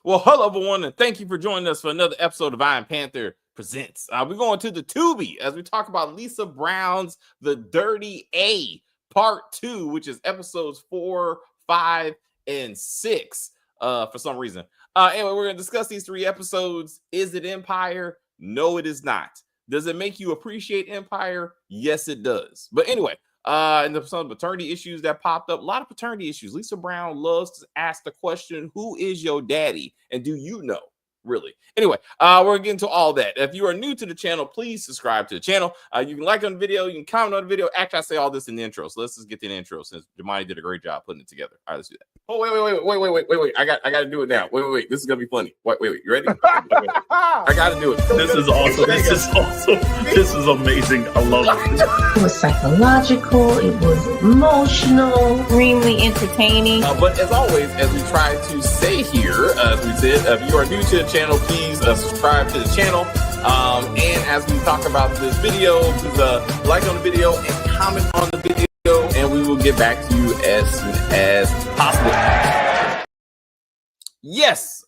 Well, hello everyone, and thank you for joining us for another episode of Iron Panther Presents. We're going to the Tubi as we talk about Lisa Brown's The Dirty A Part 2, which is episodes 4, 5, and 6 for some reason. Anyway, we're going to discuss these 3 episodes. Is it Empire? No, it is not. Does it make you appreciate Empire? Yes, it does. But anyway, and some paternity issues that popped up. A lot of paternity issues. Lisa Brown loves to ask the question, who is your daddy? And do you know? Really? Anyway, we're getting to all that. If you are new to the channel, please subscribe to the channel. You can like on the video, you can comment on the video. Actually, I say all this in the intro. So let's just get to the intro since Jamani did a great job putting it together. All right, let's do that. Oh, wait. I got to do it now. Wait. This is gonna be funny. Wait. You ready? Wait. I got to do it. This is awesome. This is awesome. This is amazing. I love it. It was psychological. It was emotional. Extremely entertaining. But as always, as we try to say here, as we said, if you are new to the channel, please subscribe to the channel. And as we talk about this video, please like on the video and comment on the video, and we will get back to you as soon as possible. Yes,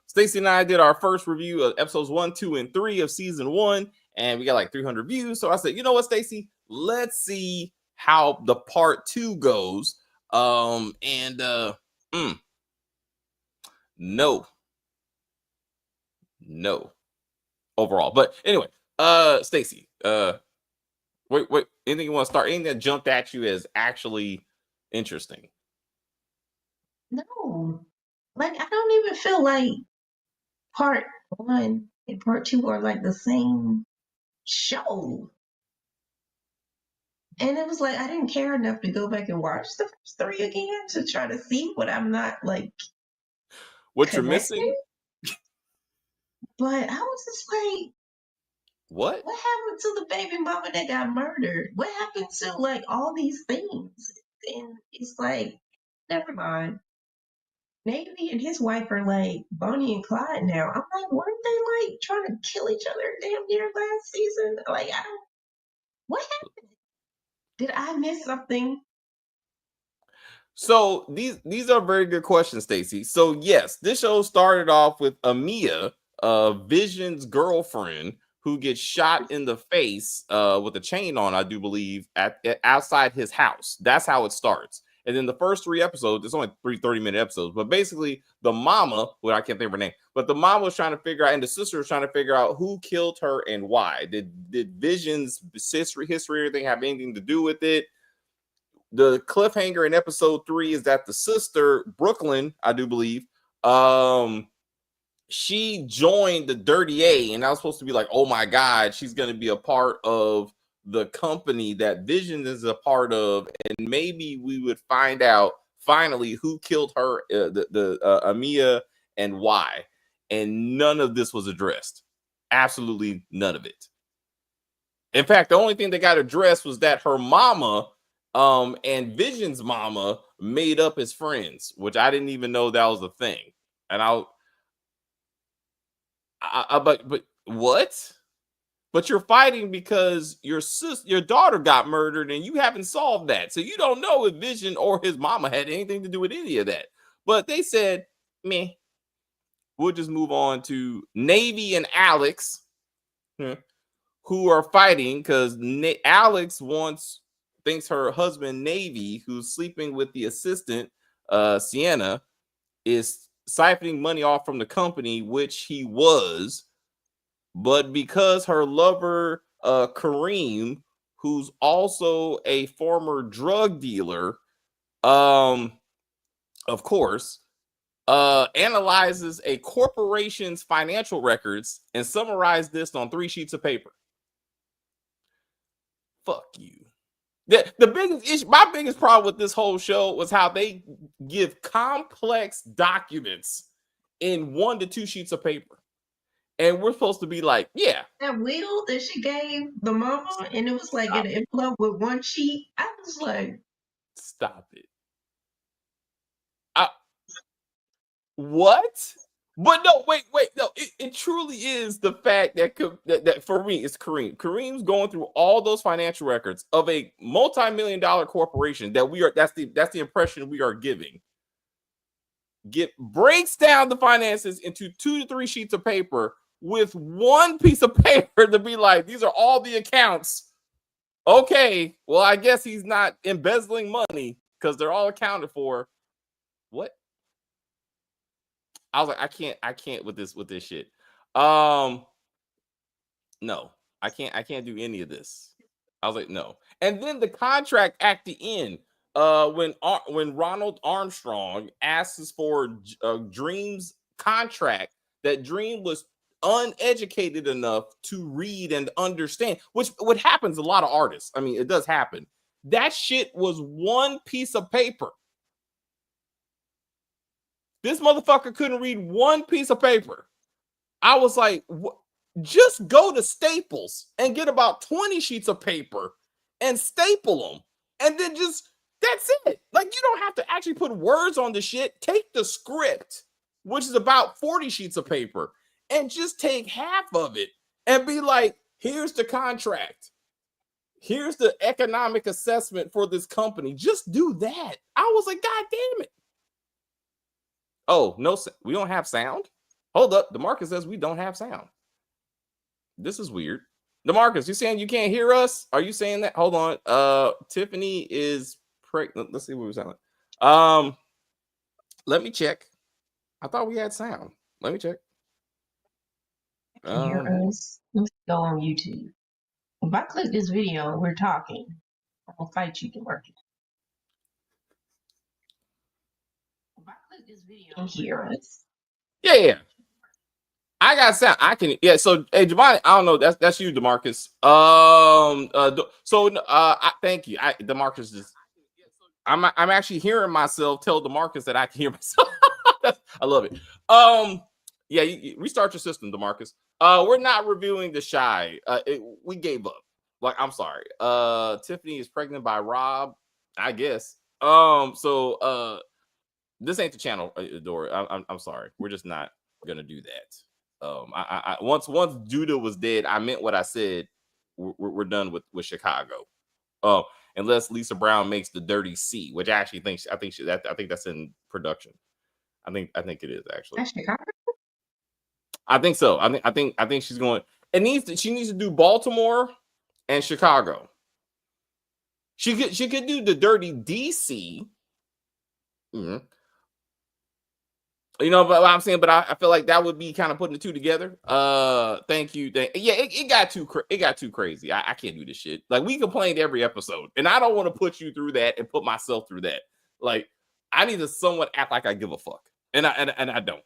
Stacey and I did our first review of episodes 1, 2, and 3 of season 1, and we got like 300 views. So I said, you know what, Stacey, let's see how the part 2 goes. No overall. But anyway, Stacey, wait, anything you want to start? Anything that jumped at you as actually interesting? No, like I don't even feel like part 1 and part 2 are like the same show. And it was like I didn't care enough to go back and watch the first 3 again to try to see what I'm not like. What you're missing? But I was just like, what happened to the baby mama that got murdered? What happened to like all these things? And it's like, never mind. Navy and his wife are like Bonnie and Clyde now. I'm like, weren't they like trying to kill each other damn near last season? Like, what happened? Did I miss something? So these are very good questions, Stacey. So yes, this show started off with Amia, Vision's girlfriend, who gets shot in the face with a chain on, I do believe, at outside his house. That's how it starts. And then the first 3 episodes, it's only 3 30-minute episodes, but basically the mama, well, I can't think of her name, but the mama was trying to figure out, and the sister was trying to figure out who killed her and why. Did Vision's history or anything have anything to do with it? The cliffhanger in episode 3 is that the sister, Brooklyn, I do believe, she joined the Dirty A, and I was supposed to be like, oh my God, she's going to be a part of the company that Vision is a part of, and maybe we would find out finally who killed her, Amia, and why. And none of this was addressed. Absolutely none of it. In fact, the only thing that got addressed was that her mama and Vision's mama made up as friends, which I didn't even know that was a thing. And but what? But you're fighting because your daughter got murdered and you haven't solved that. So you don't know if Vision or his mama had anything to do with any of that. But they said, meh, we'll just move on to Navy and Alex, who are fighting because Alex thinks her husband Navy, who's sleeping with the assistant Sienna, is siphoning money off from the company, which he was. But because her lover Kareem, who's also a former drug dealer, of course, analyzes a corporation's financial records and summarized this on 3 sheets of paper. Fuck you. The biggest issue, my biggest problem with this whole show was how they give complex documents in 1 to 2 sheets of paper. And we're supposed to be like, yeah. That wheel that she gave the mama, and it was like an envelope with 1 sheet. I was like, stop it. What? But no, wait, no. It truly is the fact that for me, it's Kareem. Kareem's going through all those financial records of a multi-million-dollar corporation that we are. That's the impression we are giving. breaks down the finances into 2 to 3 sheets of paper with one piece of paper to be like, these are all the accounts. Okay, well, I guess he's not embezzling money because they're all accounted for. What? I was like, I can't with this shit. No, I can't do any of this. I was like, no. And then the contract at the end, when Ronald Armstrong asks for Dream's contract, that Dream was uneducated enough to read and understand, which what happens a lot of artists. I mean, it does happen. That shit was one piece of paper. This motherfucker couldn't read one piece of paper. I was like, just go to Staples and get about 20 sheets of paper and staple them. And then that's it. Like, you don't have to actually put words on the shit. Take the script, which is about 40 sheets of paper, and just take half of it and be like, here's the contract. Here's the economic assessment for this company. Just do that. I was like, God damn it. Oh, no, we don't have sound? Hold up. DeMarcus says we don't have sound. This is weird. DeMarcus, you saying you can't hear us? Are you saying that? Hold on. Tiffany is pregnant. Let's see what we sound like. Let me check. I thought we had sound. Let me check. Hear us. Let's go on YouTube. If I click this video, we're talking. I'll fight you to work it. If I click this video, you can hear us. Yeah. I got sound. I can. Yeah. So, hey, Giovanni, I don't know. That's you, DeMarcus. Thank you. DeMarcus is. I'm actually hearing myself tell DeMarcus that I can hear myself. I love it. Yeah. You restart your system, DeMarcus. We're not reviewing The Chi. We gave up. Like, I'm sorry. Tiffany is pregnant by Rob, I guess. So this ain't the channel, Dory. I'm sorry. We're just not gonna do that. Once Judah was dead, I meant what I said. We're done with Chicago. Unless Lisa Brown makes the Dirty C, which I actually think I think that's in production. I think it is actually. That's Chicago? I think so. I think she's going. She needs to do Baltimore and Chicago. She could do the Dirty DC. Mm-hmm. You know, but I'm saying, but I feel like that would be kind of putting the two together. Thank you. Yeah, it got too crazy. I can't do this shit. Like, we complained every episode, and I don't want to put you through that and put myself through that. Like, I need to somewhat act like I give a fuck, and I don't.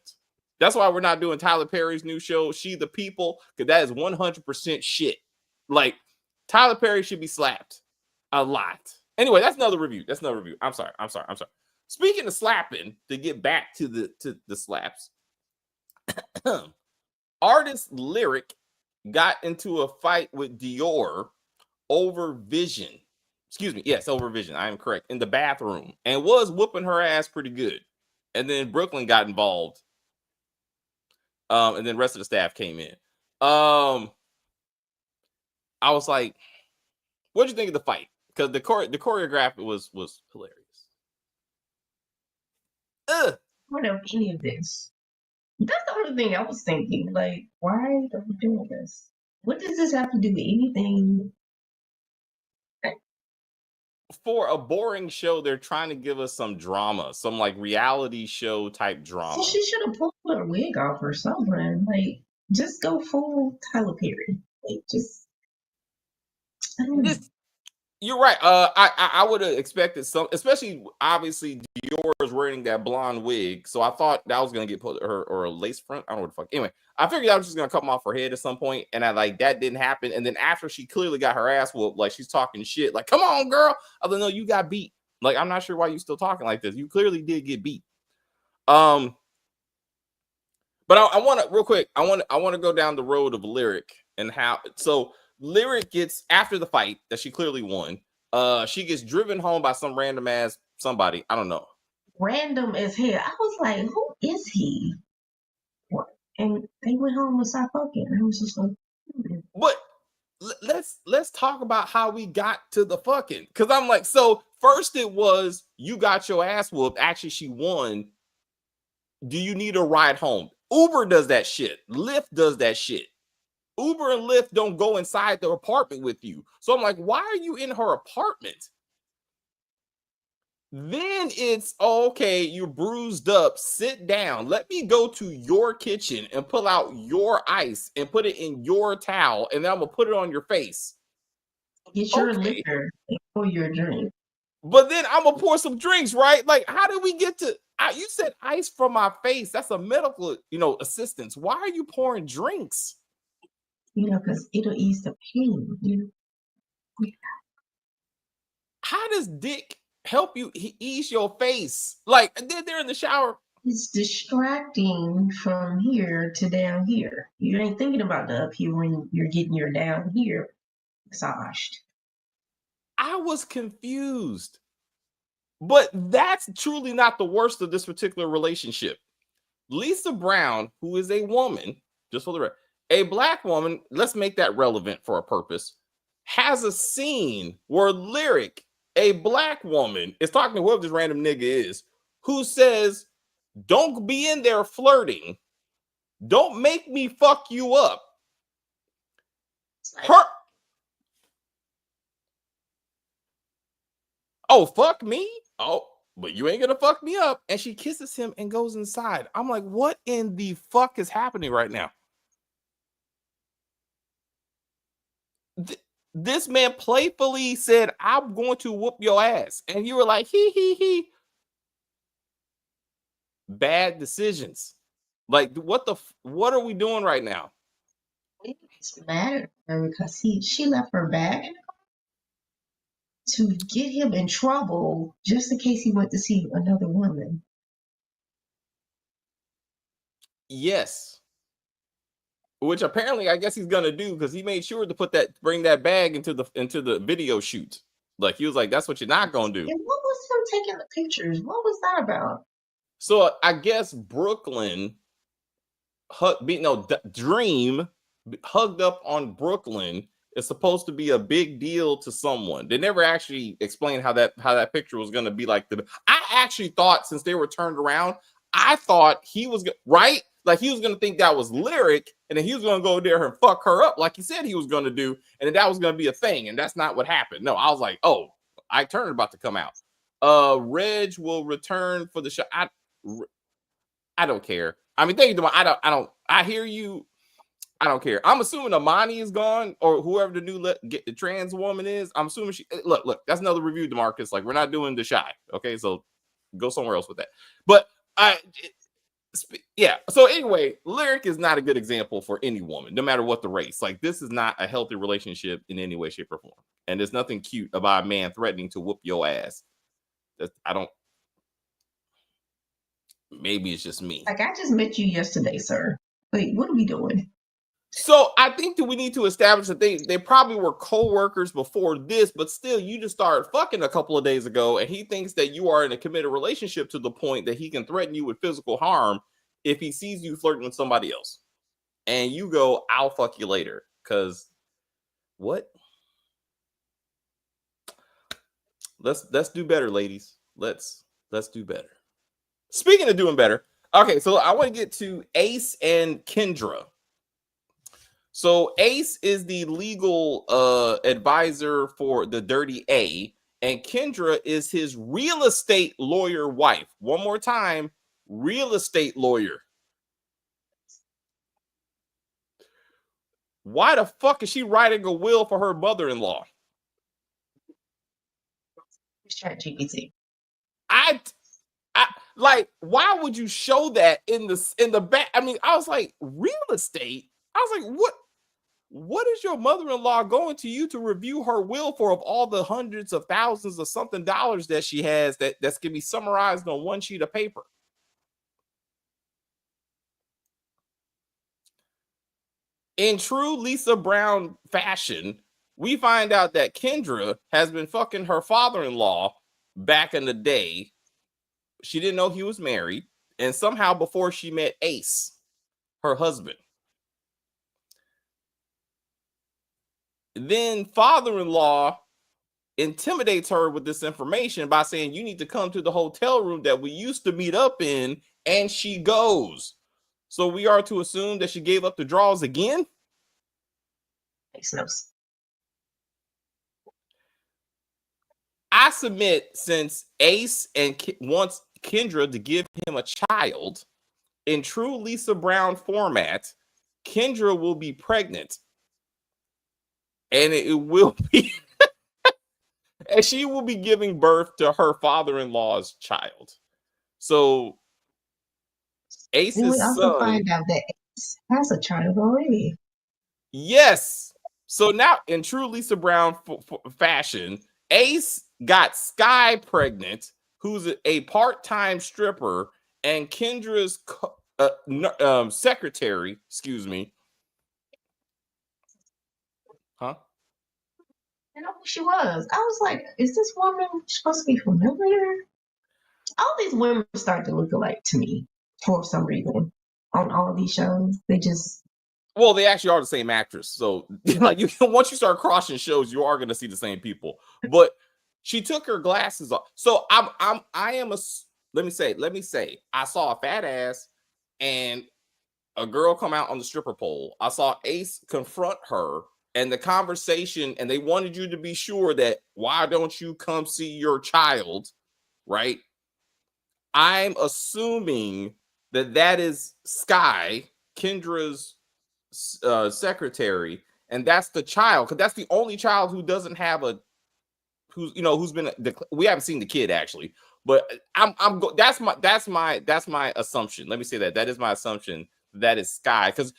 That's why we're not doing Tyler Perry's new show, She the People, because that is 100% shit. Like, Tyler Perry should be slapped a lot. Anyway, that's another review. I'm sorry. Speaking of slapping, to get back to the slaps, artist Lyric got into a fight with Dior over Vision. Excuse me. Yes, over Vision. I am correct. In the bathroom, and was whooping her ass pretty good. And then Brooklyn got involved. And then the rest of the staff came in. I was like, what'd you think of the fight? Because the choreograph was hilarious. I don't know any of this. That's the only thing I was thinking. Like, why are we doing this? What does this have to do with anything? For a boring show, they're trying to give us some drama, some like reality show type drama. So she should have pulled her wig off or something. Like, just go full Tyler Perry. Like, just. I don't know. You're right. I would have expected some, especially obviously Dior is wearing that blonde wig, so I thought that was gonna get put her or a lace front. I don't know what the fuck. Anyway, I figured I was just gonna come off her head at some point, and that didn't happen. And then after she clearly got her ass whooped, like she's talking shit, like "Come on, girl!" I was like, "No, you got beat." Like, I'm not sure why you still talking like this. You clearly did get beat. But I want to real quick. I want to go down the road of Lyric and how so. Lyric gets, after the fight that she clearly won, she gets driven home by some random ass somebody. I don't know. Random as hell. I was like, who is he? What? And they went home and started fucking. I was just like, But let's talk about how we got to the fucking. Because I'm like, so first it was you got your ass whooped. Actually, she won. do you need a ride home? Uber does that shit. Lyft does that shit. Uber and Lyft don't go inside the apartment with you. So I'm like, why are you in her apartment? Then it's okay, you're bruised up, sit down. Let me go to your kitchen and pull out your ice and put it in your towel, and then I'm gonna put it on your face. Get your Okay. liquor and pour your drink. But then I'm gonna pour some drinks, right? Like, how did we get to you said ice from my face? That's a medical, assistance. Why are you pouring drinks? Because it'll ease the pain. How does dick help you ease your face? Like, then they're in the shower. It's distracting from here to down here. You ain't thinking about the up here when you're getting your down here massaged. I was confused. But that's truly not the worst of this particular relationship. Lisa Brown, who is a woman, just for the record, a black woman, let's make that relevant for a purpose, has a scene where Lyric, a black woman, is talking to whoever this random nigga is, who says, don't be in there flirting. Don't make me fuck you up. Her. Oh, fuck me? Oh, but you ain't gonna fuck me up. And she kisses him and goes inside. I'm like, what in the fuck is happening right now? This man playfully said, I'm going to whoop your ass. And you were like, he. Bad decisions. Like, what are we doing right now? It's mad at her because she left her bag to get him in trouble just in case he went to see another woman. Yes. Which apparently I guess he's gonna do, because he made sure to bring that bag into the video shoot. Like, he was like, that's what you're not gonna do. And what was him taking the pictures? What was that about? So I guess Brooklyn Dream hugged up on Brooklyn is supposed to be a big deal to someone. They never actually explained how that picture was going to be like. I actually thought, since they were turned around, I thought he was right. Like, he was going to think that was Lyric, and then he was going to go there and fuck her up like he said he was going to do, and then that was going to be a thing, and that's not what happened. No, I was like, oh, Ike Turner about to come out. Reg will return for the show. I don't care. I mean, thank you. I hear you. I don't care. I'm assuming Amani is gone, or whoever the new the trans woman is. I'm assuming she. Look. That's another review, DeMarcus. Like, we're not doing the shy. Okay, so go somewhere else with that. But yeah. So anyway, Lyric is not a good example for any woman, no matter what the race. Like, this is not a healthy relationship in any way, shape, or form. And there's nothing cute about a man threatening to whoop your ass. Maybe it's just me. Like, I just met you yesterday, sir. Wait, what are we doing? So I think that we need to establish that they probably were co-workers before this, but still, you just started fucking a couple of days ago, and he thinks that you are in a committed relationship to the point that he can threaten you with physical harm if he sees you flirting with somebody else. And you go, I'll fuck you later. Because what? Let's do better, ladies. Let's do better. Speaking of doing better, okay, so I want to get to Ace and Kendra. So Ace is the legal advisor for the Dirty A, and Kendra is his real estate lawyer wife. One more time, real estate lawyer. Why the fuck is she writing a will for her mother-in-law? ChatGPT. I like, why would you show that in the back? I mean, I was like, real estate? I was like, what is your mother-in-law going to you to review her will for, of all the hundreds of thousands of something dollars that she has that's going to be summarized on one sheet of paper? In true Lisa Brown fashion, we find out that Kendra has been fucking her father-in-law back in the day. She didn't know he was married, and somehow before she met Ace, her husband. Then father-in-law intimidates her with this information by saying, you need to come to the hotel room that we used to meet up in and she goes. So we are to assume that she gave up the draws again? Makes no sense. I submit, since Ace and wants Kendra to give him a child, in true Lisa Brown format, Kendra will be pregnant. And it will be, and she will be giving birth to her father-in-law's child. So Ace's And we also son, find out that Ace has a child already. yes. So now, in true Lisa Brown fashion, Ace got Sky pregnant, who's a part-time stripper, and Kendra's secretary, excuse me. Huh? I know who she was. I was like, is this woman supposed to be familiar? All these women start to look alike to me for some reason on all these shows. They just, well, they actually are the same actress. So like, you once you start crossing shows, you are going to see the same people. But she took her glasses off. So let me say, I saw a fat ass and a girl come out on the stripper pole. I saw Ace confront her and the conversation, and they wanted you to be sure that, why don't you come see your child, right? I'm assuming that is Sky, Kendra's secretary, and that's the child, because that's the only child who doesn't have who's been we haven't seen the kid actually, but that's my assumption. Let me say that is my assumption. That is Sky, because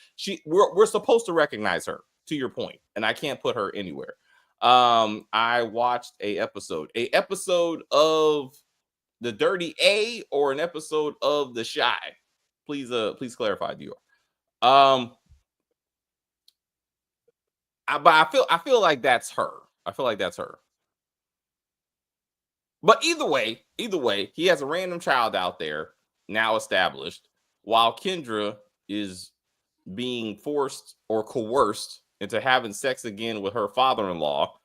we're supposed to recognize her, to your point, and I can't put her anywhere. I watched a episode of The Dirty A, or an episode of The Shy. Please clarify, Dior. But I feel like that's her. But either way, he has a random child out there now established, while Kendra is being forced or coerced into having sex again with her father-in-law.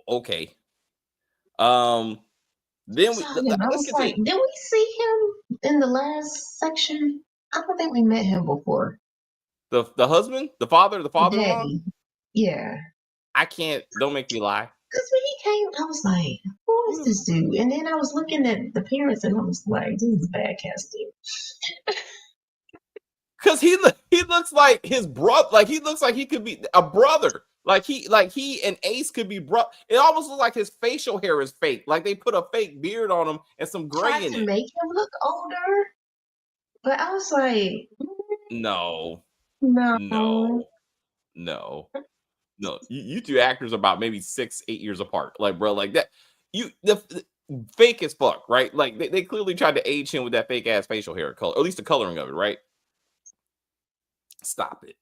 Okay. Then I was like, did we see him in the last section? I don't think we met him before. The husband, the father-in-law? Daddy. Yeah. Don't make me lie. Because when he came, I was like, who is this dude? And then I was looking at the parents and I was like, this is bad casting. Because he looks like his brother, like he looks like he could be a brother. Like he and Ace could be bro. It almost looks like his facial hair is fake. Like they put a fake beard on him and some gray in it. To make him look older. But I was like, no. You two actors are about maybe 6-8 years apart. Like, bro, like that. The fake as fuck, right? Like they clearly tried to age him with that fake ass facial hair color, or at least the coloring of it, right? Stop it.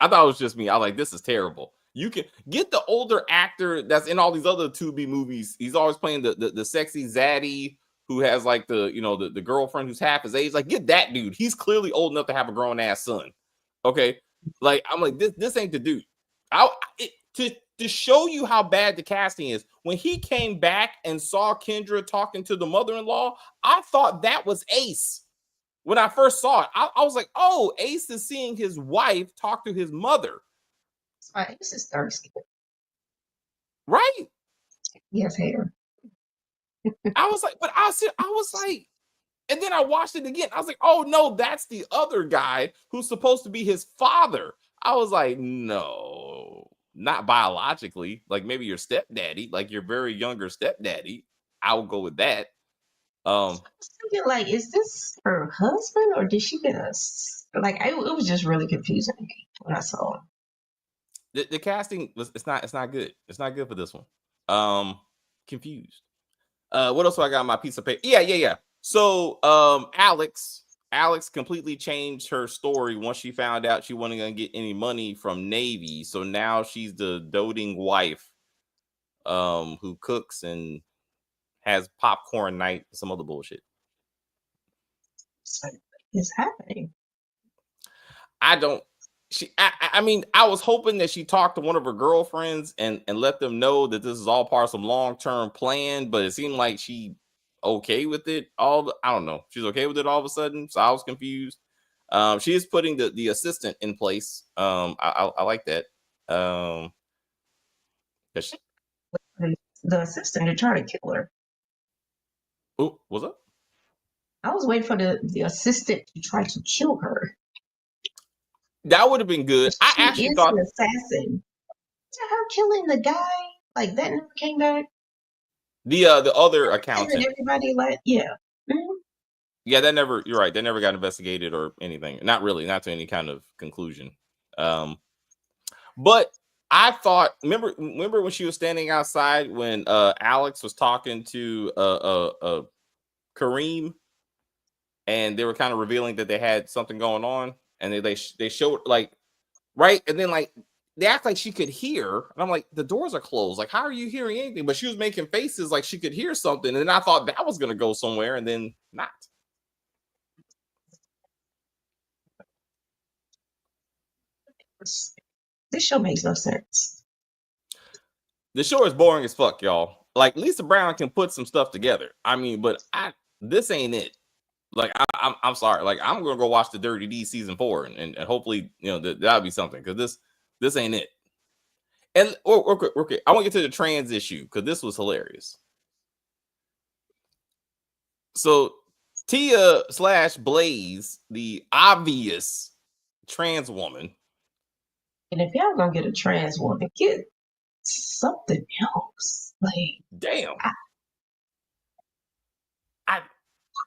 I thought it was just me. I was like, this is terrible. You can get the older actor that's in all these other Tubi movies. He's always playing the sexy zaddy who has like the girlfriend who's half his age. Like, get that dude. He's clearly old enough to have a grown ass son. Okay, like I'm like, this ain't the dude. To show you how bad the casting is, when he came back and saw Kendra talking to the mother-in-law, I thought that was Ace. When I first saw it, I was like, oh, Ace is seeing his wife talk to his mother. Ace is thirsty. Right? Yes, hair. I was like, and then I watched it again. I was like, oh no, that's the other guy who's supposed to be his father. I was like, no, not biologically. Like maybe your stepdaddy, like your very younger stepdaddy. I would go with that. I was thinking, like, is this her husband, or did she get us? Like, it was just really confusing to me when I saw it. The casting it's not good. It's not good for this one. Confused. What else do I got on my piece of paper? Yeah. So Alex completely changed her story once she found out she wasn't gonna get any money from Navy. So now she's the doting wife who cooks and has popcorn night, some other bullshit. What is happening? I mean, I was hoping that she talked to one of her girlfriends and let them know that this is all part of some long-term plan, but it seemed like she okay with it. I don't know. She's okay with it all of a sudden. So I was confused. She is putting the assistant in place. I like that. 'Cause she- The assistant to try to kill her. oh, what's up? I was waiting for the assistant to try to kill her. That would have been good. I She actually is thought an assassin. To her killing the guy, like that never came back. the other Killing accountant. everybody, like, yeah. Mhm. Yeah, you're right. That never got investigated or anything. Not really, not to any kind of conclusion. But I thought, remember when she was standing outside when Alex was talking to Kareem, and they were kind of revealing that they had something going on, and they showed like right, and then like they act like she could hear, and I'm like, the doors are closed. Like, how are you hearing anything? But she was making faces like she could hear something, and I thought that was gonna go somewhere, and then not. This show makes no sense. The show is boring as fuck, y'all. Like Lisa Brown can put some stuff together. I mean, but this ain't it. Like I'm sorry. Like I'm gonna go watch the Dirty D season 4 and hopefully that'll be something because this ain't it. And okay, I want to get to the trans issue because this was hilarious. So Tia / Blaze, the obvious trans woman. And if y'all gonna get a trans woman, get something else. Like, damn.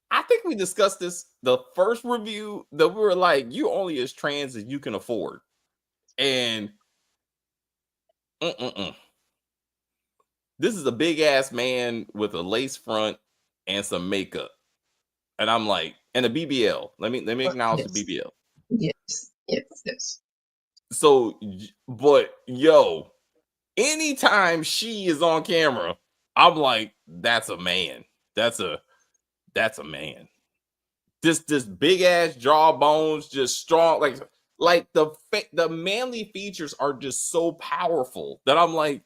I think we discussed this the first review that we were like, you only as trans as you can afford. And this is a big ass man with a lace front and some makeup. And I'm like, and a BBL. Let me acknowledge the BBL. Yes. So, but yo, anytime she is on camera, I'm like, that's a man. That's a man. This big ass jawbones, just strong, like the manly features are just so powerful that I'm like,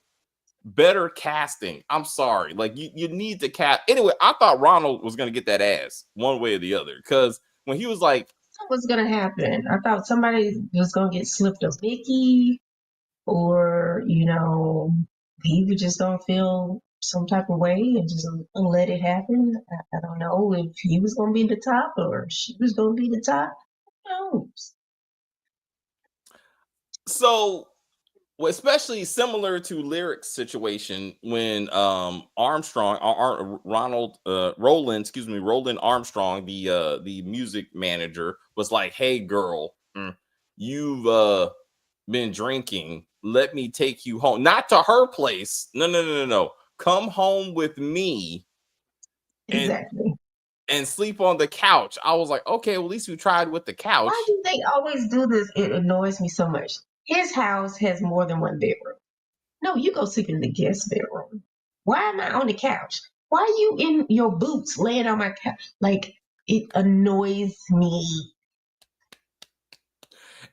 better casting. I'm sorry, like you need to cast. Anyway, I thought Ronald was gonna get that ass one way or the other because when he was like, what's gonna happen? I thought somebody was gonna get slipped a Mickey, or he was just gonna feel some type of way and just let it happen. I don't know if he was gonna be the top or she was gonna be the top. Who knows? So, well, especially similar to Lyric's situation when Armstrong, Roland Armstrong, the music manager, was like, "Hey, girl, you've been drinking. Let me take you home. Not to her place. No. Come home with me." Exactly. And sleep on the couch. I was like, okay, well, at least we tried with the couch. Why do they always do this? It annoys me so much. His house has more than one bedroom. No, you go sleep in the guest bedroom. Why am I on the couch? Why are you in your boots laying on my couch? Like, it annoys me.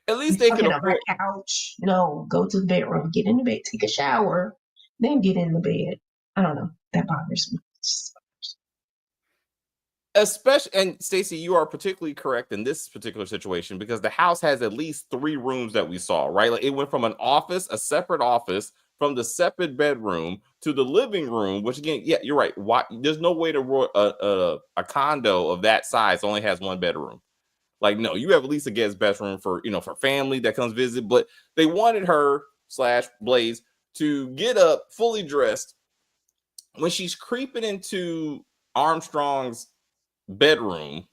At least they could afford my couch. No, go to the bedroom, get in the bed, take a shower, then get in the bed. I don't know. That bothers me. Especially, and Stacey, you are particularly correct in this particular situation because the house has at least 3 rooms that we saw, right? Like it went from an office, a separate office, from the separate bedroom to the living room, which again, yeah, you're right. Why there's no way to a condo of that size only has 1 bedroom. Like, no, you have at least a guest bedroom for for family that comes visit. But they wanted her / Blaze to get up fully dressed when she's creeping into Armstrong's bedroom.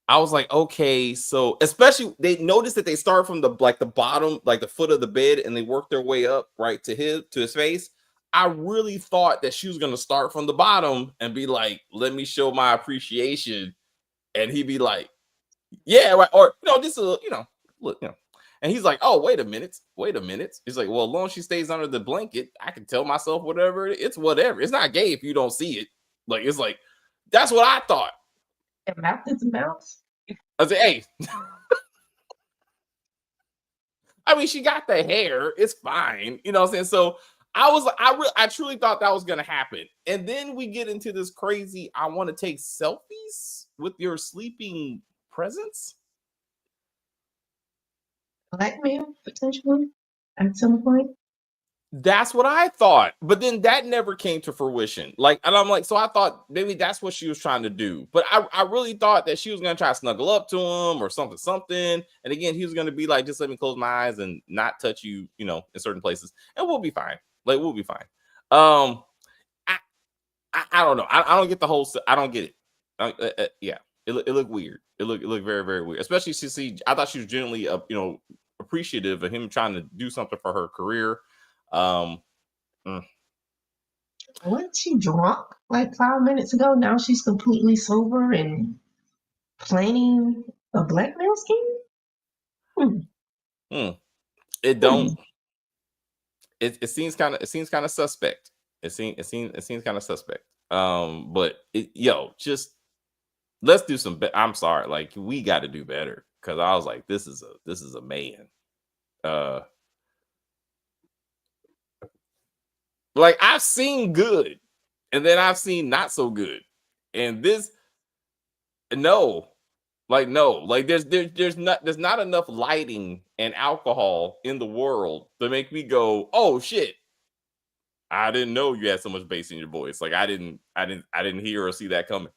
I was like, okay, so especially they noticed that they start from the bottom, like the foot of the bed, and they work their way up right to his face. I really thought that she was gonna start from the bottom and be like, let me show my appreciation. And he'd be like, yeah, right. Or this is look, and he's like, oh, wait a minute. He's like, well, as long as she stays under the blanket, I can tell myself whatever. It's whatever. It's not gay if you don't see it. Like, it's like, that's what I thought. A mouth is a mouth. I said, hey. I mean, she got the hair. It's fine. You know what I'm saying? So I truly thought that was gonna happen. And then we get into this crazy, I want to take selfies with your sleeping presence. Blackmail potentially at some point. That's what I thought. But then that never came to fruition. Like, and I'm like, so I thought maybe that's what she was trying to do. But I really thought that she was gonna try to snuggle up to him or something. And again, he was gonna be like, just let me close my eyes and not touch you, you know, in certain places, and we'll be fine. Like, we'll be fine. I don't know. I don't get the whole. I don't get it. Yeah, it looked weird. It looked very, very weird. Especially to see. I thought she was genuinely, you know, appreciative of him trying to do something for her career. Wasn't she drunk like 5 minutes ago? Now she's completely sober and planning a blackmail scheme. It don't. It seems kind of suspect. It seems kind of suspect. But just let's do some. I'm sorry, like we got to do better, because I was like, this is a man. Like, I've seen good, and then I've seen not so good, and this, no, like there's not enough lighting and alcohol in the world to make me go, oh shit, I didn't know you had so much bass in your voice. Like, I didn't hear or see that coming.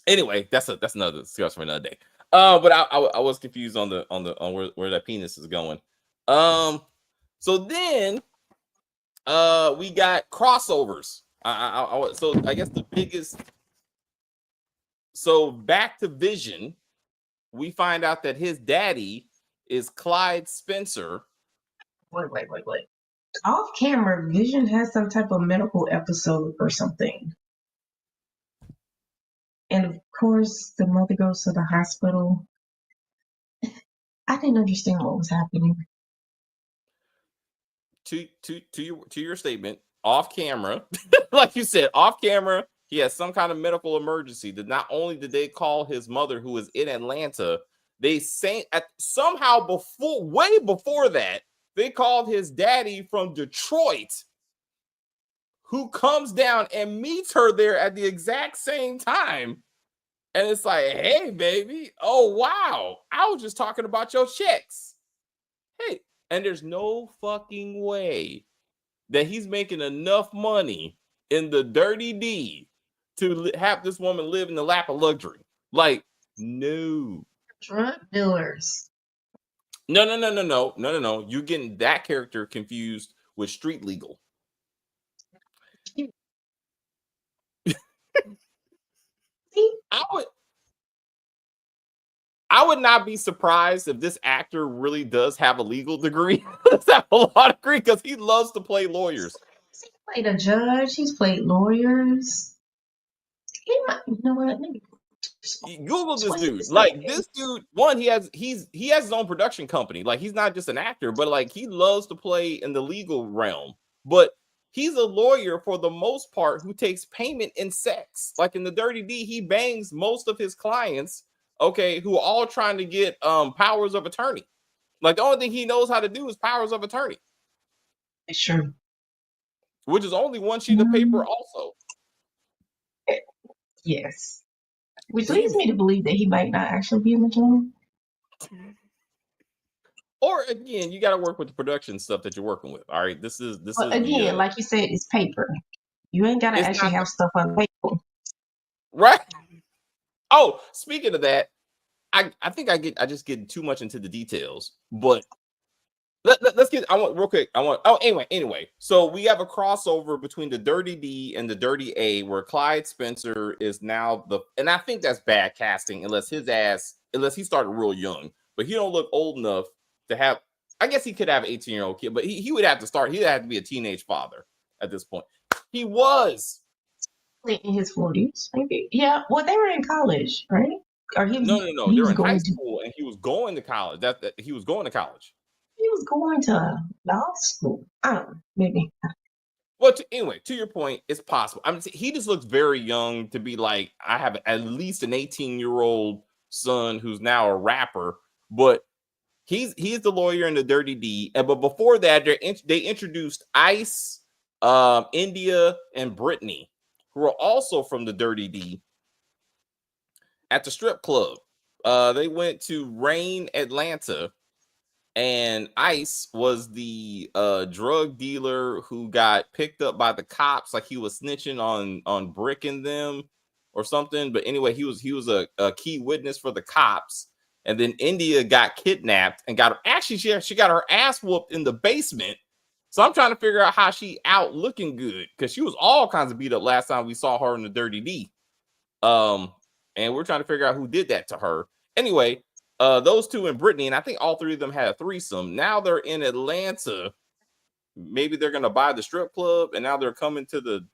Anyway, that's another discussion for another day. But I was confused on where that penis is going. So then we got crossovers. So I guess the biggest. So back to Vision, we find out that his daddy is Clyde Spencer. Wait. Off camera, Vision has some type of medical episode or something. And of course, the mother goes to the hospital. I didn't understand what was happening. To your statement, off camera, like you said, off camera, he has some kind of medical emergency. That not only did they call his mother, who is in Atlanta, they say somehow way before that, they called his daddy from Detroit, who comes down and meets her there at the exact same time. And it's like, hey, baby. Oh, wow. I was just talking about your checks. Hey, and there's no fucking way that he's making enough money in the Dirty D to have this woman live in the lap of luxury. Like, no. Drug dealers. No. You're getting that character confused with Street Legal. I would not be surprised if this actor really does have a legal degree. Does have a law degree, because he loves to play lawyers. He played a judge. He's played lawyers. He might, you know what? Let me Google this dude. Like, this dude, he has his own production company. Like, he's not just an actor, but like he loves to play in the legal realm. But he's a lawyer for the most part who takes payment in sex. Like in the Dirty D, he bangs most of his clients, okay, who are all trying to get powers of attorney. Like, the only thing he knows how to do is powers of attorney. Sure. Which is only one sheet of paper also. Yes. Which leads me to believe that he might not actually be in the job. Or again, you got to work with the production stuff that you're working with. All right, this is again, like you said, it's paper. You ain't got to actually have stuff on paper, right? Oh, speaking of that, I think I just get too much into the details, but let's get. I want real quick. Anyway. So we have a crossover between the Dirty D and the Dirty A, where Clyde Spencer is now and I think that's bad casting unless he started real young, but he don't look old enough to have. I guess he could have an 18-year-old kid, but he would have to start. He'd have to be a teenage father at this point. He was in his 40s, maybe. Yeah. Well, they were in college, right? Or no. They were in high school, and he was going to college. He was going to college. He was going to law school. I don't know, maybe. Well, anyway, to your point, it's possible. I mean, he just looks very young to be like, I have at least an 18-year-old son who's now a rapper, but he's the lawyer in the Dirty D. But before that, they introduced Ice, India, and Brittany, who are also from the Dirty D, at the strip club. They went to Rain, Atlanta, and Ice was the drug dealer who got picked up by the cops, like he was snitching on Brick and them or something. But anyway, he was a key witness for the cops. And then India got kidnapped and she got her ass whooped in the basement. So I'm trying to figure out how she out looking good, because she was all kinds of beat up last time we saw her in the Dirty D. And we're trying to figure out who did that to her. Anyway, those two and Brittany, and I think all three of them had a threesome. Now they're in Atlanta. Maybe they're going to buy the strip club, and now they're coming to the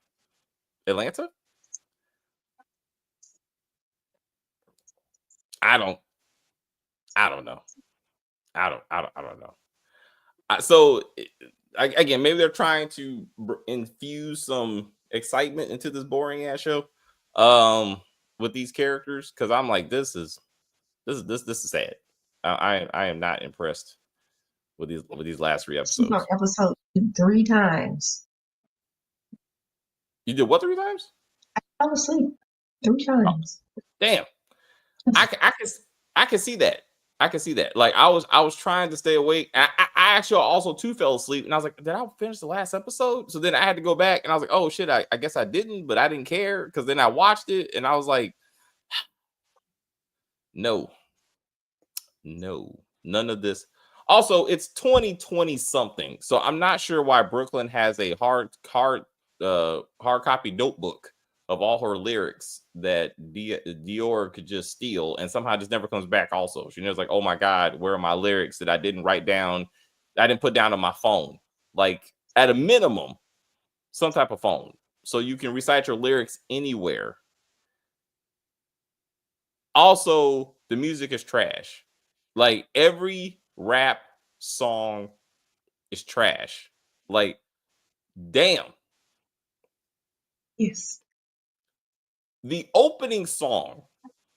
Atlanta. I don't know. I don't know. So again, maybe they're trying to infuse some excitement into this boring ass show with these characters, because I'm like, this is sad. I am not impressed with these last 3 episodes. Episode 3 times. You did what 3 times? I fell asleep 3 times. Oh, damn. I can see that. I can see that. Like I was trying to stay awake. I actually also too fell asleep, and I was like, did I finish the last episode? So then I had to go back, and I was like, oh shit, I guess I didn't, but I didn't care, because then I watched it and I was like, no, none of this. Also, it's 2020 something, so I'm not sure why Brooklyn has a hard copy notebook of all her lyrics that Dior could just steal, and somehow just never comes back. Also, she knows, like, oh my god, where are my lyrics that I didn't write down, I didn't put down on my phone? Like, at a minimum, some type of phone, so you can recite your lyrics anywhere. Also, the music is trash. Like, every rap song is trash. Like, damn. Yes. The opening song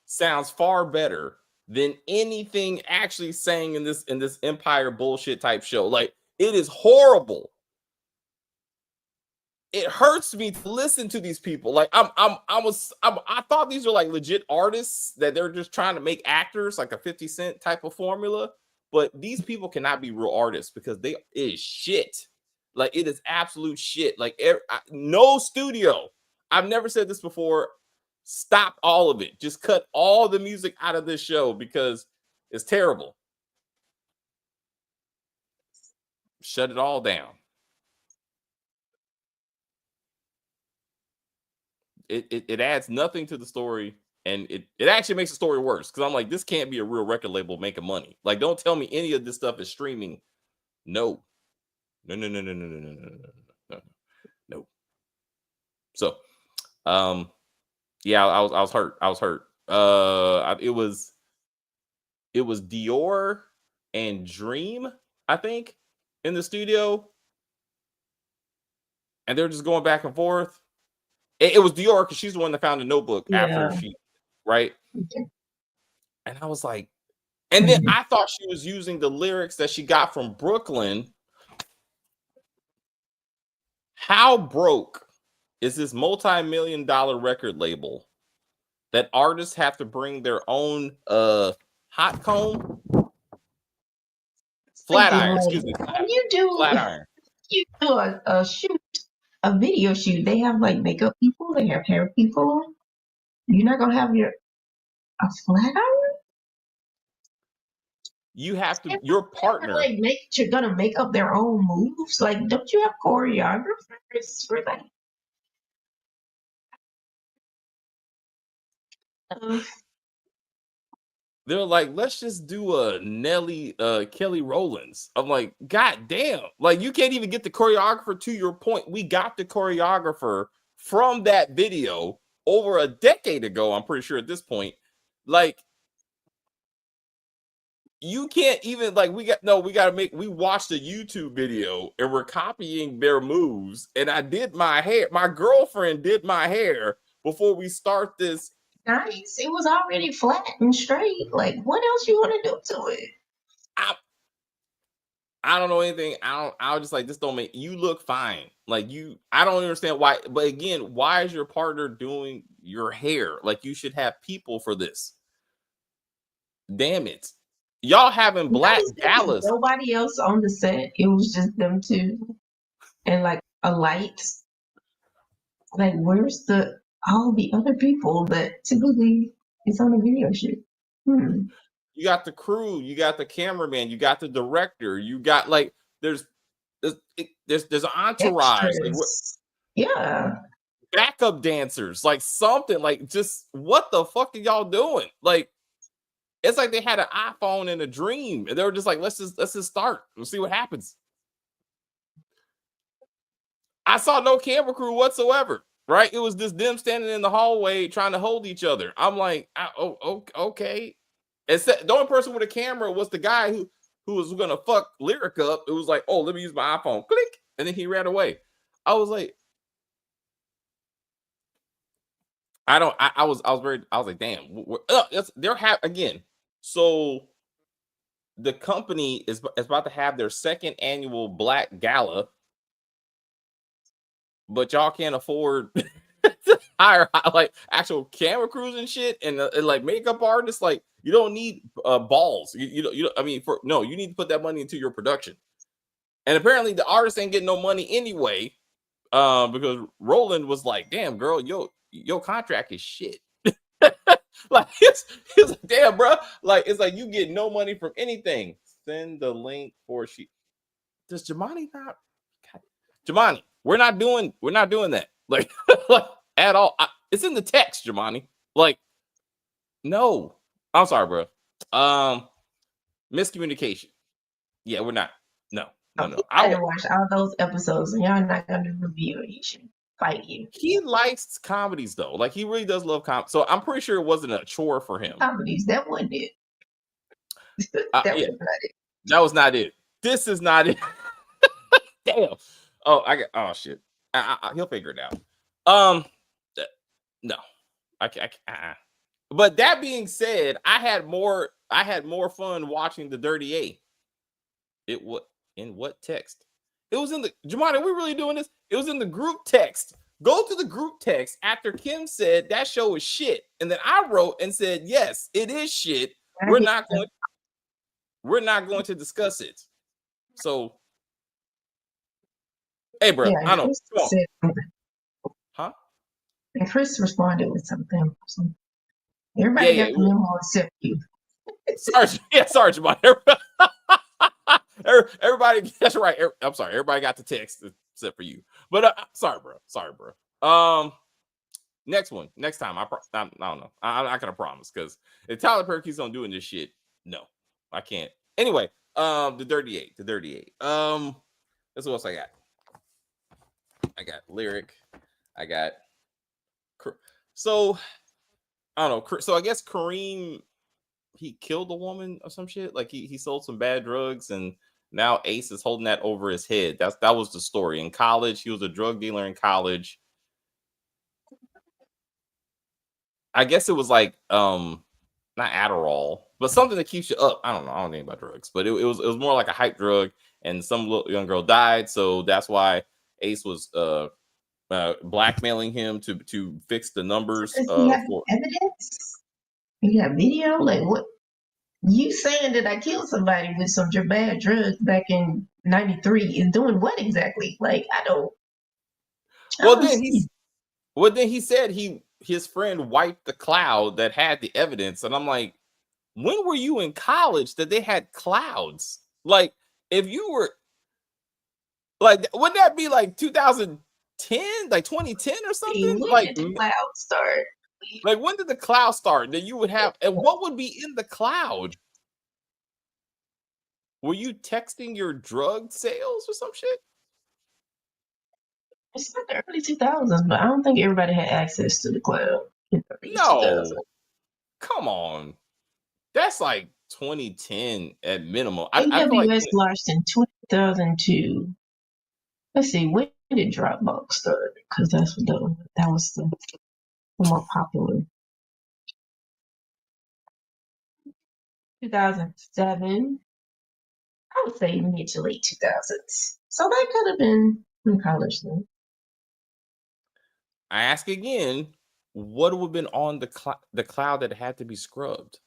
sounds far better than anything actually sang in this Empire bullshit type show. Like, it is horrible. It hurts me to listen to these people. Like, I thought these were like legit artists, that they're just trying to make actors, like a 50 Cent type of formula. But these people cannot be real artists, because they is shit. Like, it is absolute shit. Like, no studio. I've never said this before. Stop all of it. Just cut all the music out of this show, because it's terrible. Shut it all down. It adds nothing to the story, and it actually makes the story worse, because I'm like, this can't be a real record label making money. Like, don't tell me any of this stuff is streaming. No. So, yeah, I was hurt. It was Dior and Dream, I think, in the studio, and they're just going back and forth. It was Dior, because she's the one that found the notebook after she, right? And I was like, and then I thought she was using the lyrics that she got from Brooklyn. How broke is this multi-million-dollar record label that artists have to bring their own hot comb? Flat iron, excuse me. When you do flat iron. You do a video shoot, they have like makeup people, they have hair people. You're not gonna have a flat iron? You have to, your partner, like gonna make up their own moves. Like, don't you have choreographers for that? They're like, let's just do a Nelly Kelly Rowlands. I'm like, god damn, like, you can't even get the choreographer. To your point, we got the choreographer from that video over a decade ago, I'm pretty sure at this point. Like, you can't even, like, we watched a YouTube video and we're copying their moves, and I did my hair, my girlfriend did my hair before we start this. Nice. It was already flat and straight. Like, what else you want to do to it? I don't know anything. I was just like, this don't make you look fine. Like I don't understand why. But again, why is your partner doing your hair? Like you should have people for this. Damn it. Y'all having black galas. Nobody else on the set. It was just them two and like a light. Like, where's all the other people that typically is on a video shoot? You got the crew, you got the cameraman, you got the director, you got like there's an entourage, like, yeah, backup dancers, like something, like just what the fuck are y'all doing? Like it's like they had an iPhone in a dream, and they were just like, let's just start. We'll see what happens. I saw no camera crew whatsoever. Right? It was just them standing in the hallway trying to hold each other. I'm like, okay. The only person with a camera was the guy who was gonna fuck Lyric up. It was like, oh, let me use my iPhone. Click, and then he ran away. I was like, I was like, damn. They're again. So the company is about to have their second annual Black Gala, but y'all can't afford to hire like actual camera crews and shit, and like makeup artists. Like you don't need balls. You don't. I mean, you need to put that money into your production. And apparently, the artist ain't getting no money anyway, because Roland was like, "Damn, girl, your contract is shit." Like it's like, damn, bro. Like it's like you get no money from anything. Send the link for she. Does Jemani not? God. Jemani, we're not doing that. Like, like at all. It's in the text, Jemani. Like, no. I'm sorry, bro. Miscommunication. Yeah, we're not. No. I didn't watch all those episodes, and y'all not gonna review it. He should fight you. He likes comedies though. Like he really does love comedy. So I'm pretty sure it wasn't a chore for him. Comedies, that wasn't it. Was not it. That was not it. This is not it. Damn. Oh shit. He'll figure it out. No. I can't. But that being said, I had more fun watching the Dirty A. It was in what text? It was in the Jemani, are we really doing this? It was in the group text. Go to the group text after Kim said that show is shit. And then I wrote and said, yes, it is shit. We're not going to discuss it. So hey, bro, I don't know. Huh? And Chris responded with something. Everybody got the memo except you. Sorry, Jemani. Everybody, that's right. I'm sorry. Everybody got the text except for you. But sorry, bro. Next one. Next time. I don't know. I'm not gonna promise because if Tyler Perry keeps on doing this shit, no, I can't. Anyway, the Dirty Eight. That's what else I got. I got Lyric. I got. So I don't know. So I guess Kareem, he killed a woman or some shit. Like he sold some bad drugs, and now Ace is holding that over his head. That was the story. In college, he was a drug dealer in college. I guess it was like not Adderall, but something that keeps you up. I don't know. I don't know about drugs, but it was more like a hype drug, and some little young girl died, so that's why Ace was blackmailing him to fix the numbers. You have evidence? You have video? Like what? You saying that I killed somebody with some bad drugs back in '93 is doing what exactly? Like I don't. Then he said his friend wiped the cloud that had the evidence, and I'm like, when were you in college that they had clouds? Like if you were like, wouldn't that be like 2010, like 2010 or something? When did the cloud start? Like when did the cloud start that you would have, and what would be in the cloud? Were you texting your drug sales or some shit? It's like the early 2000s, but I don't think everybody had access to the cloud. No, come on, that's like 2010 at minimum. AWS launched in 2002. Let's see, when did Dropbox start? Because that was the more popular. 2007. I would say mid to late 2000s. So that could have been in college then. I ask again, what would have been on the cloud that had to be scrubbed?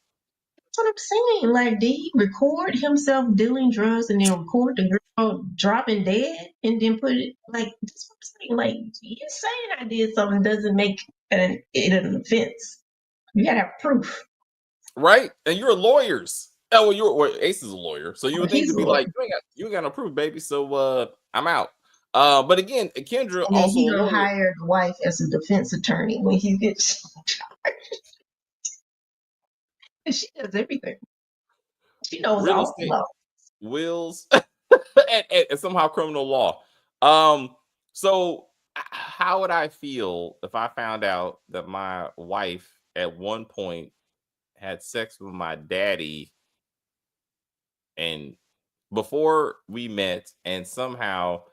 That's what I'm saying. Like, did he record himself doing drugs and then record the girl dropping dead and then put it like that's what I'm saying. Like, you saying I did something doesn't make it an offense. You gotta have proof. Right? And you're lawyers. Oh, well, Ace is a lawyer, so you would think He's to a be lawyer. like, you ain't got no proof, baby. So I'm out. But again, Kendra And then also he a gonna lawyer. hire the wife as a defense attorney when he gets charged. And she does everything. She knows Real all the estate, law. wills, and somehow criminal law. So how would I feel if I found out that my wife at one point had sex with my daddy and before we met and somehow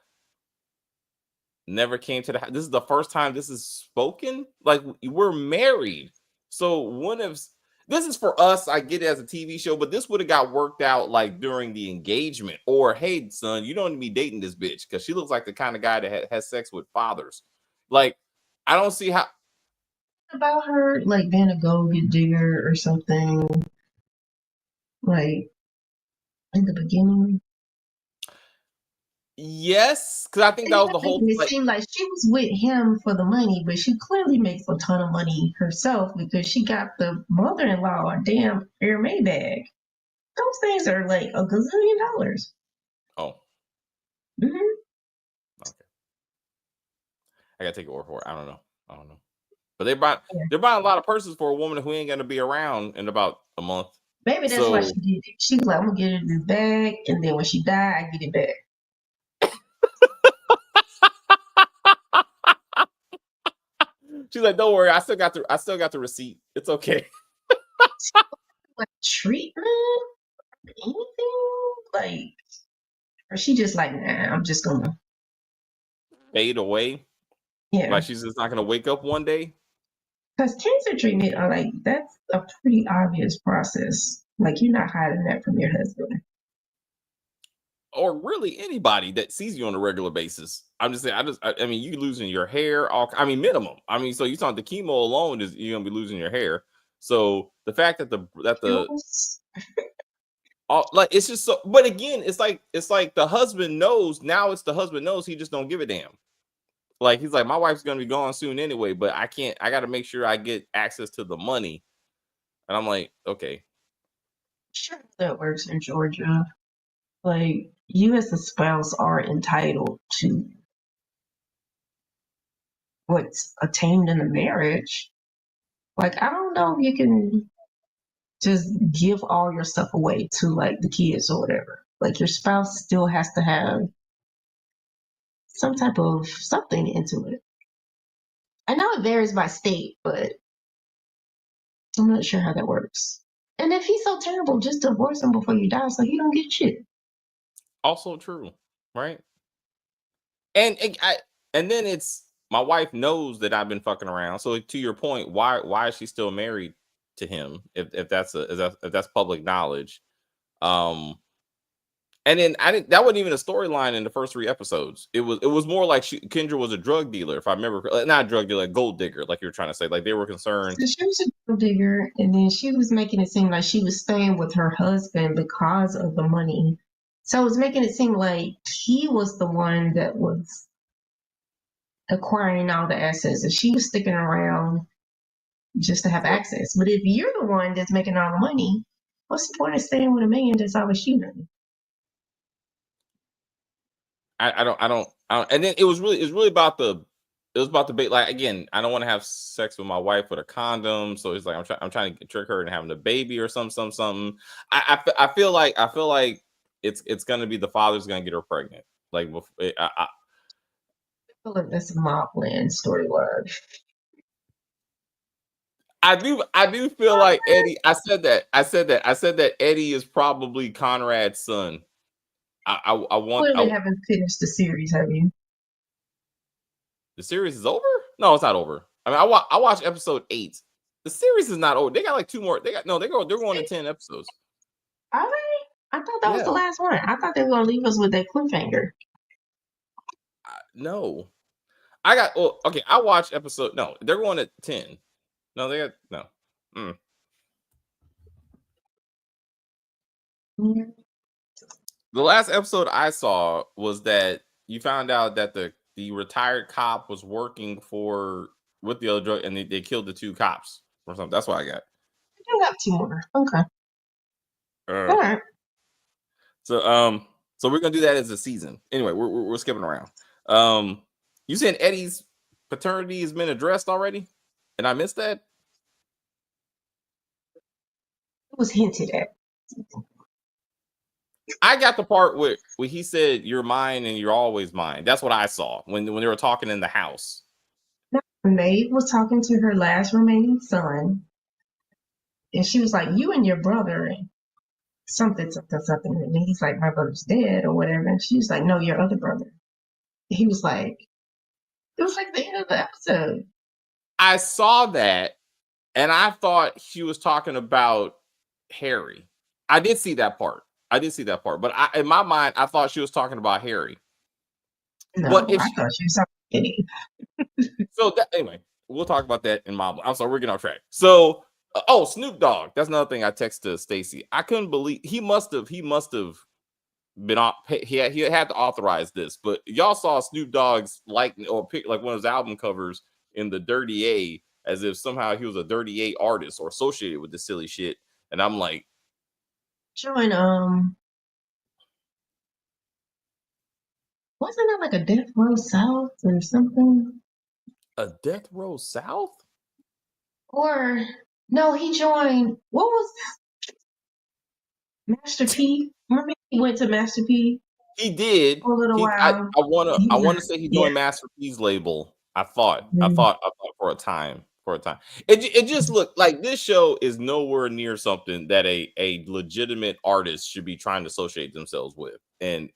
never came to the house? This is the first time this is spoken. Like we're married. So one of this is for us. I get it as a TV show, but this would have got worked out like during the engagement. Or hey, son, you don't need to be dating this bitch because she looks like the kind of guy that has sex with fathers. Like I don't see how. About her like being a gold digger or something. Like in the beginning. Yes, because I think that was the whole It like. seemed like she was with him for the money, but she clearly makes a ton of money herself because she got the mother-in-law a damn Air Maybach. Those things are like a gazillion dollars. Oh, hmm okay. I gotta take it word for it. I don't know. But they're Yeah. buying a lot of purses for a woman who ain't gonna be around in about a month. Maybe that's why she did it. She was like, I'm gonna get her this bag, and then when she died, I get it back. She's like, don't worry, I still got the receipt. It's okay. Like treatment, anything, like, or she just like, nah, I'm just gonna, Fade away. yeah. Like she's just not gonna wake up one day. Because cancer treatment are like that's a pretty obvious process. Like you're not hiding that from your husband. Or really anybody that sees you on a regular basis. I'm just saying, I mean, you losing your hair, minimum. I mean, so you thought the chemo alone is you're gonna be losing your hair. So the fact that like it's just so, but again, it's like the husband knows now. It's the husband knows he just don't give a damn. Like he's like, my wife's gonna be gone soon anyway, but I got to make sure I get access to the money. And I'm like, okay, Sure, that works in Georgia. Like you as a spouse are entitled to what's attained in a marriage. Like I don't know if you can just give all your stuff away to like the kids or whatever. Like your spouse still has to have some type of something into it. I know it varies by state, but I'm not sure how that works. And if he's so terrible, just divorce him before you die so you don't get shit. also true, right? And then it's my wife knows that I've been fucking around. So to your point, why is she still married to him if that's public knowledge? And then that wasn't even a storyline in the first 3 episodes. It was more like Kendra was a drug dealer, if I remember, not a drug dealer, a gold digger, like you were trying to say. Like they were concerned. So she was a gold digger, and then she was making it seem like she was staying with her husband because of the money. So it was making it seem like he was the one that was acquiring all the assets, and she was sticking around just to have access. But if you're the one that's making all the money, what's the point of staying with a man that's always cheating? I don't. And then it was really about the bait. Like again, I don't want to have sex with my wife with a condom. So it's like I'm trying to trick her into having a baby or something. I feel like it's gonna be the father's gonna get her pregnant. Like I feel like that's a Mobland storyline. I do feel like Eddie. I said that Eddie is probably Conrad's son. I want. Clearly haven't finished the series, have you? The series is over? No, it's not over. I mean, I watched episode 8. The series is not over. They got like 2 more. They're going to 10 episodes. Are they? I thought that was the Yeah. last one. I thought they were gonna leave us with that cliffhanger. No. I got okay. I watched episode. No, they're going at 10. No, they got no. Mm. Mhm. The last episode I saw was that you found out that the retired cop was working for with the other drug, and they killed the 2 cops or something. That's what I got. I do have 2 more. Okay. Uh, All right. so so we're gonna do that as a season. Anyway, we're skipping around. You said Eddie's paternity has been addressed already, and I missed that. It was hinted at. I got the part where he said you're mine and you're always mine. That's what I saw when they were talking in the house. No, Maeve was talking to her last remaining son, and she was like, "You and your brother," and something, something, something. And he's like, "My brother's dead," or whatever. And she was like, "No, your other brother." He was like, it was like the end of the episode. I saw that and I thought she was talking about Harry. I did see that part. But in my mind, I thought she was talking about Harry. No, But if I she, thought she was talking so anyway, we'll talk about that in my. I'm sorry, we're getting off track. So, Snoop Dogg. That's another thing I texted Stacy. I couldn't believe he must have been off. He had to authorize this, but y'all saw Snoop Dogg's pick like one of his album covers in the Dirty A, as if somehow he was a Dirty A artist or associated with this silly shit. And I'm like, Join wasn't it like a Death Row South or something? a Death Row South? Or no, he joined what was Master P? Remember he went to Master P He did. for a little I while. wanna say he joined Master P's label. I thought Mhm. for a time. It just looked like this show is nowhere near something that a legitimate artist should be trying to associate themselves with. And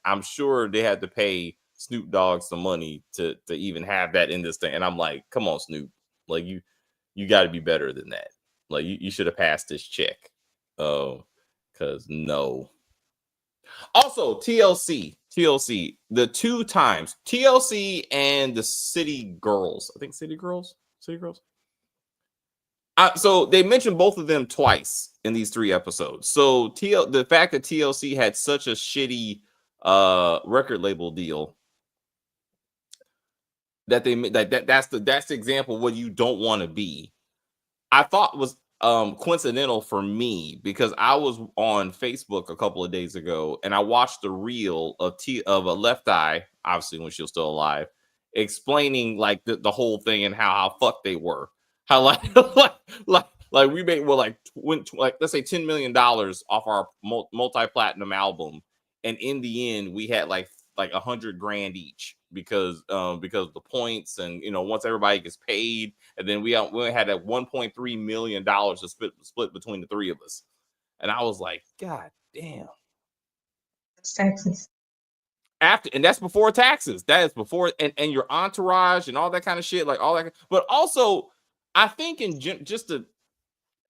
I'm sure they had to pay Snoop Dogg some money to even have that in this thing. And I'm like, come on, Snoop. Like you got to be better than that. Like you should have passed this check. Oh, because no. Also, TLC, the 2 times TLC and the City Girls. I think City Girls. So they mentioned both of them twice in these 3 episodes. So the fact that TLC had such a shitty record label deal that that's the example of what you don't want to be. I thought was coincidental for me because I was on Facebook a couple of days ago and I watched the reel of a Left Eye, obviously when she was still alive, explaining like the whole thing and how fucked they were. How like we made let's say $10 million off our multi-platinum album, and in the end we had like $100,000 each because of the points, and once everybody gets paid, and then we had that $1.3 million to split between the 3 of us, and I was like, God damn. Texas. And that's before taxes. That is before and your entourage and all that kind of shit, like all that. But also, I think just a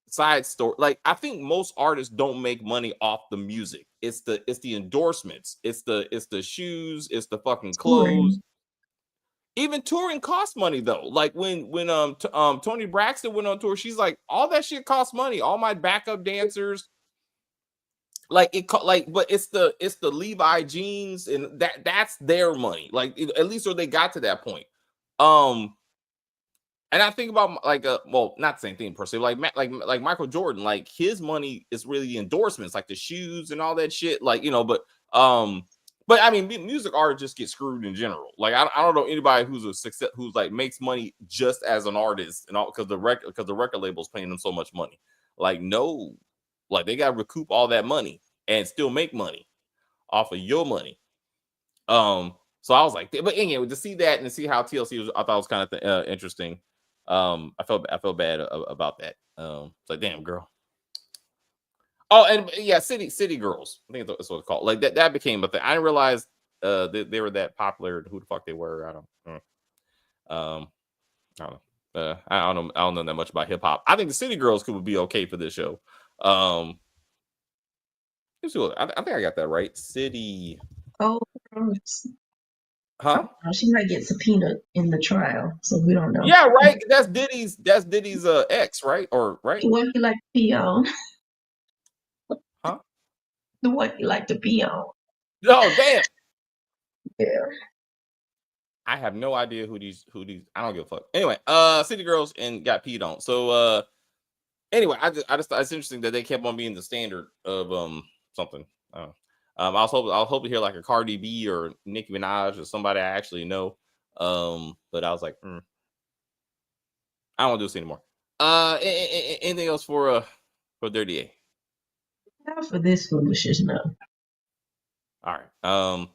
side story, like I think most artists don't make money off the music. It's the endorsements. It's the shoes. It's the fucking clothes. Even touring costs money though. Like when Tony Braxton went on tour, she's like, all that shit costs money. All my backup dancers, but it's the Levi jeans, and that's their money. Like at least or they got to that point. And I think about not the same thing per se. Like Michael Jordan, like his money is really the endorsements, like the shoes and all that shit. Like but I mean, music artists just get screwed in general. Like I don't know anybody who's a success who's like makes money just as an artist and all because the record label's paying them so much money. Like no, like they got to recoup all that money and still make money off of your money. So I was like, but anyway, to see that and to see how TLC was, I thought it was kind of interesting. I felt bad about that. It's like, damn, girl. Oh, and yeah, City Girls. I think that's what it's called. Like that became a thing. I didn't realize they were that popular. Who the fuck they were? I don't know. I don't know. I don't know that much about hip hop. I think the City Girls could be okay for this show. I think I got that right. City. Oh, Huh? she might get subpoenaed in the trial, so we don't know. Yeah, right. That's Diddy's ex, right? Or right? The one he liked to pee on. Huh? The one he liked to pee on. Oh, damn. Yeah. I have no idea who these I don't give a fuck. Anyway, City Girls and got peed on. So anyway, I just thought it's interesting that they kept on being the standard of something. I was hoping to hear like a Cardi B or Nicki Minaj or somebody I actually know. But I was like, I don't want to do this anymore. Anything else for Dirty A? Not for this foolishness, no. All right. All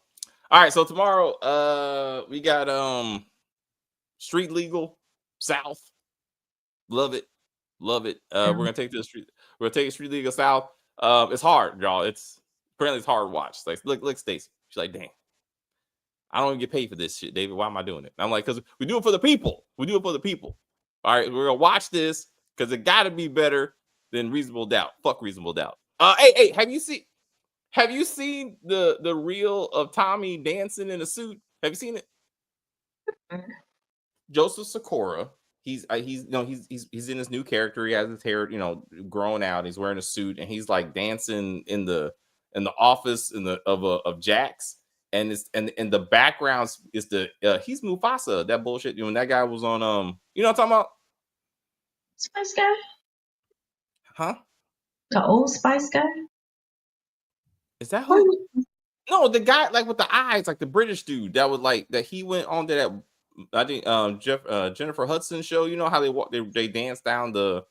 right. So tomorrow, we got Street Legal South. Love it. We're gonna take the street. We're gonna take Street Legal South. It's hard, y'all. Apparently it's hard to watch. Like, look, Stacey. She's like, dang, I don't even get paid for this shit, David. Why am I doing it? And I'm like, because we do it for the people. We do it for the people. All right, we're gonna watch this because it got to be better than Reasonable Doubt. Fuck Reasonable Doubt. Hey, have you seen the reel of Tommy dancing in a suit? Have you seen it? Joseph Sikora. He's in his new character. He has his hair, grown out. He's wearing a suit and he's like dancing in the office of Jax. And it's and the background is he's Mufasa. That bullshit. When that guy was on you know what I'm talking about? Spice Guy? Huh? The old Spice Guy? Is that who? No, the guy like with the eyes, like the British dude that was like that. He went on to that. I think Jennifer Hudson show. You know how they dance down the.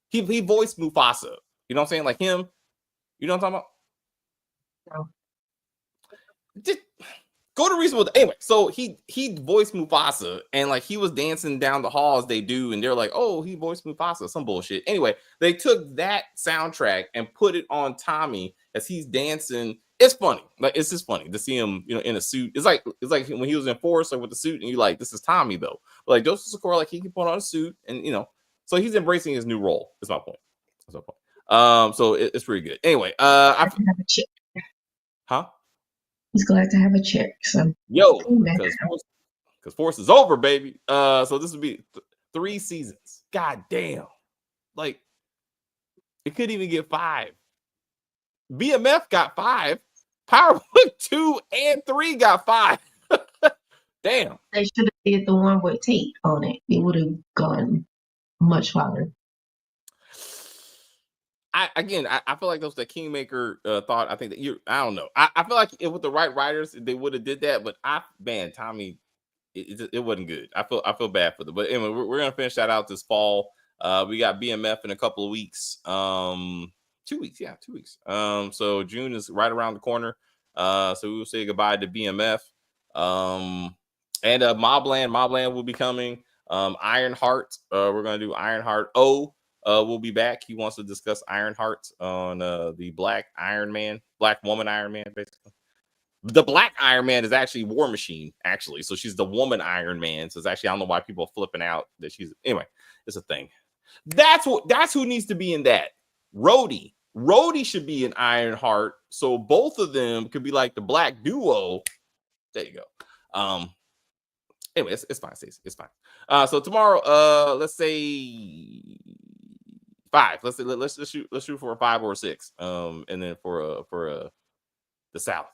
He voiced Mufasa. You know what I'm saying? Like him. You know what I'm talking about? No. Just go to Reasonable. Anyway, so he voiced Mufasa and like he was dancing down the hall as they do, and they're like, oh, he voiced Mufasa, some bullshit. Anyway, they took that soundtrack and put it on Tommy as he's dancing. It's funny, like it's just funny to see him, in a suit. It's like when he was in Forrest, like with the suit, and you like, this is Tommy though. But like Joseph Sikora, like he can put on a suit, and so he's embracing his new role. That's my point. So it's pretty good. Anyway, I have a check. Huh? He's glad to have a check. So because Force is over, baby. So this would be 3 seasons. God damn, like it couldn't even get 5. BMF got 5. Power Book 2 and 3 got 5. Damn. They should have did the one with Tate on it. It would have gone much farther. I feel like those that Kingmaker thought. I think that I don't know. I feel like with the right writers, they would have did that. But Tommy, it wasn't good. I feel bad for them. But anyway, we're gonna finish that out this fall. We got BMF in a couple of weeks. 2 weeks, yeah, 2 weeks. So June is right around the corner. So we will say goodbye to BMF. And Mobland will be coming. Ironheart, we're gonna do Ironheart. Will be back. He wants to discuss Ironheart on the Black Woman Iron Man, basically. The Black Iron Man is actually War Machine, actually. So she's the woman Iron Man. So it's actually, I don't know why people are flipping out that she's anyway. It's a thing. That's who needs to be in that. Rhodey should be in Ironheart. So both of them could be like the black duo. There you go. Anyway, it's fine, Stacey. It's fine. So tomorrow, let's say 5. Let's shoot for a 5 or a 6. And then for the South.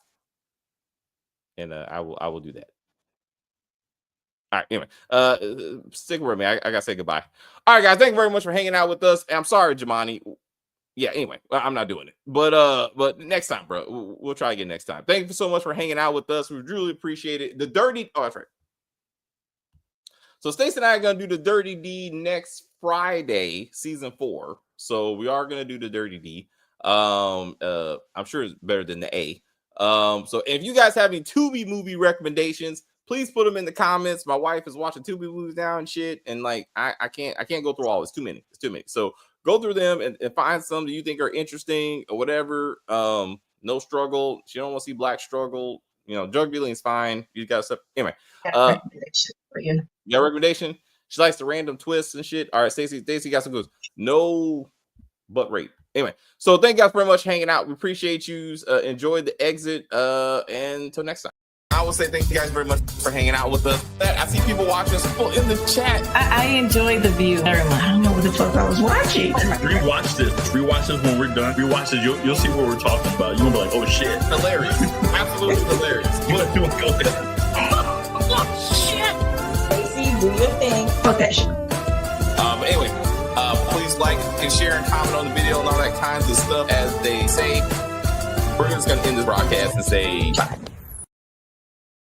And I will do that. All right. Anyway, stick with me. I gotta say goodbye. All right, guys. Thank you very much for hanging out with us. I'm sorry, Jamani. Yeah. Anyway, I'm not doing it. But next time, bro. We'll try again next time. Thank you so much for hanging out with us. We really appreciate it. That's right. So Stacey and I are gonna do the Dirty D next Friday, season 4. So we are gonna do the Dirty D. I'm sure it's better than the A. So if you guys have any Tubi movie recommendations, please put them in the comments. My wife is watching Tubi movies now and shit, and like I can't go through all. It's too many. So go through them and find some that you think are interesting or whatever. No struggle. She don't want to see black struggle. Drug dealing is fine. You got stuff anyway. Recommendation for you. Yeah, recommendation. She likes the random twists and shit. All right, Stacey got some good. No butt rape. Anyway, so thank you guys very much for hanging out. We appreciate you. Enjoy the exit. And until next time. I will say thank you guys very much for hanging out with us. I see people watching us in the chat. I enjoy The View very much. I don't know what the fuck I was watching. Rewatch this. Rewatch this when we're done. Rewatch this. You'll see what we're talking about. You're going to be like, oh, shit. Hilarious. Absolutely hilarious. But you go there. Stacey, do your thing. Fuck that shit. But anyway, please like and share and comment on the video and all that kinds of stuff. As they say, we're just going to end this broadcast and say bye.